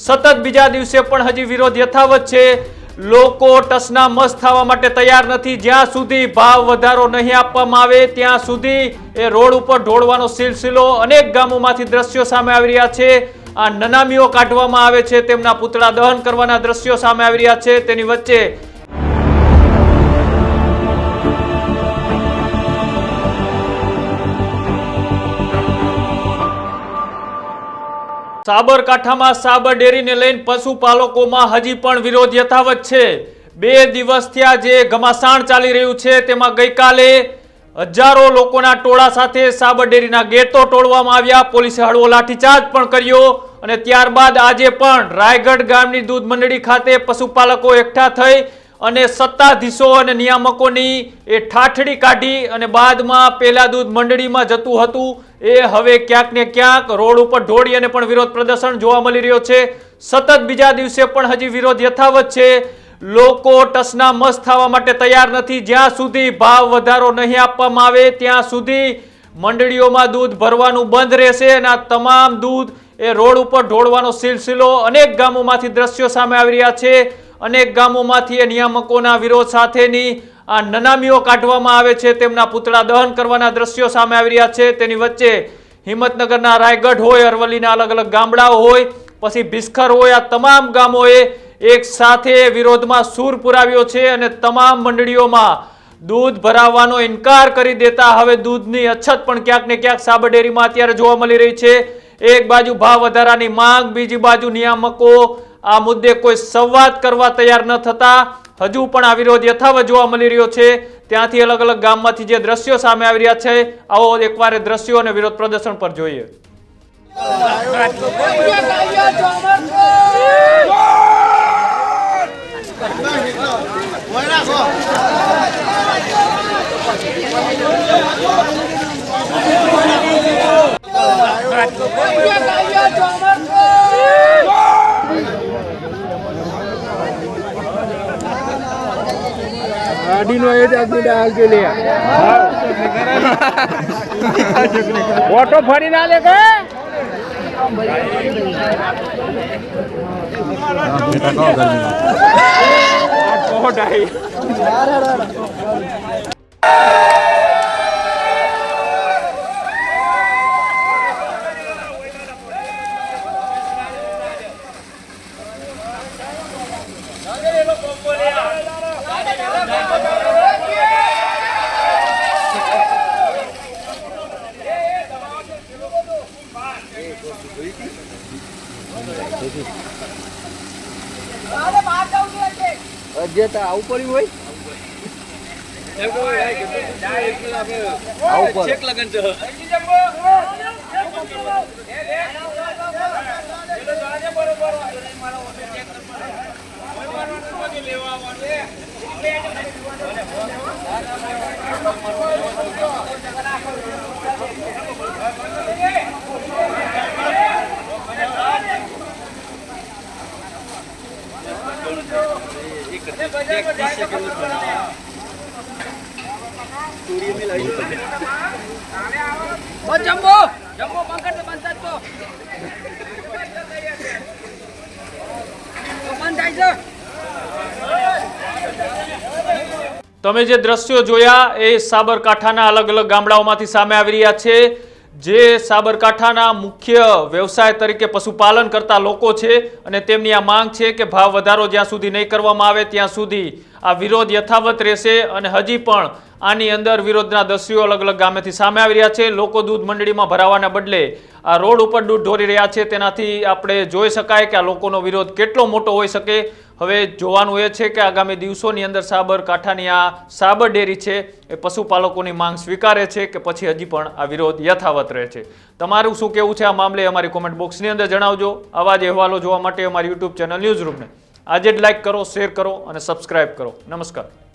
સતત બીજા દિવસે પણ હજી વિરોધ યથાવત છે। લોકો ટસના મસ થવા માટે તૈયાર નથી। જ્યાં સુધી ભાવ વધારો નહીં આપવામાં આવે ત્યાં સુધી એ રોડ ઉપર ઢોળવાનો સિલસિલો અનેક ગામોમાંથી દ્રશ્યો સામે આવી રહ્યા છે। આ નનામીઓ કાઢવામાં આવે છે, તેમના પૂતળા દહન કરવાના દ્રશ્યો સામે આવી રહ્યા છે। તેની વચ્ચે સાબરકાંઠામાં સાબર ડેરીને લઈને પશુપાલકોમાં હજી પણ વિરોધ યથાવત છે। 2 દિવસથી આ જે ઘમાસાણ ચાલી રહ્યું છે તેમાં ગઈકાલે હજારો લોકોના ટોળા સાથે સાબર ડેરીના ગેટો તોડવામાં આવ્યા। પોલીસે હળવો લાઠીચાર્જ પણ કર્યો અને ત્યારબાદ આજે પણ રાયગઢ ગામની દૂધ મંડળી ખાતે પશુપાલકો એકઠા થઈ અને સત્તાધીશો અને નિયામકોની એ ઠાઠડી કાઢી અને બાદમાં પેલા દૂધ મંડળીમાં જતું હતું એ હવે ક્યાંક ને ક્યાંક રોડ ઉપર ઢોળી અને પણ વિરોધ પ્રદર્શન જોવા મળી રહ્યો છે। સતત બીજા દિવસે પણ હજી વિરોધ યથાવત છે। લોકો ટસના મસ થવા માટે તૈયાર નથી। જ્યાં સુધી ભાવ વધારો નહીં આપવામાં આવે ત્યાં સુધી મંડળીઓમાં દૂધ ભરવાનું બંધ રહેશે અને આ તમામ દૂધ એ રોડ ઉપર ઢોળવાનો સિલસિલો અનેક ગામોમાંથી દ્રશ્યો સામે આવી રહ્યા છે। અનેક ગામોમાંથી એ નિયામકોના વિરોધ સાથેની આ નનામીઓ કાઢવામાં આવે છે, તેમના પૂતળા દહન કરવાના દ્રશ્યો સામે આવી રહ્યા છે। તેની વચ્ચે હિંમતનગરના રાયગઢ હોય, અરવલ્લીના અલગ અલગ ગામડાઓ હોય, પછી ભિસ્ખર હોય, આ તમામ ગામોએ એક સાથે વિરોધમાં સૂર પુરાવ્યો છે અને તમામ મંડળીઓમાં દૂધ ભરાવવાનો ઇનકાર કરી દેતા હવે દૂધની અછત પણ ક્યાંક ને ક્યાંક સાબર ડેરીમાં અત્યારે જોવા મળી રહી છે। એક બાજુ ભાવ વધારાની માંગ, બીજી બાજુ નિયામકો આ મુદ્દે કોઈ સંવાદ કરવા તૈયાર ન થતા હજુ પણ આ વિરોધ યથાવત જોવા મળી રહ્યો છે। ત્યાંથી અલગ અલગ ગામમાંથી જે દ્રશ્યો સામે આવી રહ્યા છે, આવો એકવાર દ્રશ્યો અને વિરોધ પ્રદર્શન પર જોઈએ। गाड़ी नो ये आदमी डाल के ले ऑटो फरी ना ले गए बहुत आई જેતા આવું પડ્યું હોય ચેક લગન છે जम्बो जम्बो पंकज बनता तो બંધ થાય છે। તમે જે દ્રશ્યો જોયા એ સાબરકાંઠાના અલગ અલગ ગામડાઓમાંથી સામે આવી રહ્યા છે। જે સાબરકાંઠાના મુખ્ય વ્યવસાય તરીકે પશુપાલન કરતા લોકો છે અને તેમની આ માંગ છે કે ભાવ વધારો જ્યાં સુધી નહીં કરવામાં આવે ત્યાં સુધી આ વિરોધ યથાવત રહેશે અને હજી પણ આની અંદર વિરોધના દ્રશ્યો અલગ અલગ ગામેથી સામે આવી રહ્યા છે। લોકો દૂધ મંડળીમાં ભરાવાના બદલે આ રોડ ઉપર દૂધ ઢોરી રહ્યા છે, તેનાથી આપણે જોઈ શકાય કે આ લોકોનો વિરોધ કેટલો મોટો હોઈ શકે। હવે જોવાનું એ છે કે આગામી દિવસોની અંદર સાબરકાંઠાની આ સાબર ડેરી છે એ પશુપાલકોની માંગ સ્વીકારે છે કે પછી હજી પણ આ વિરોધ યથાવત રહે છે। તમારું શું કહેવું છે આ મામલે અમારી કોમેન્ટ બોક્સની અંદર જણાવજો। આવા જ અહેવાલો જોવા માટે અમારી યુટ્યુબ ચેનલ ન્યૂઝરૂમને આજે જ લાઇક કરો, શેર કરો અને સબસ્ક્રાઇબ કરો। નમસ્કાર।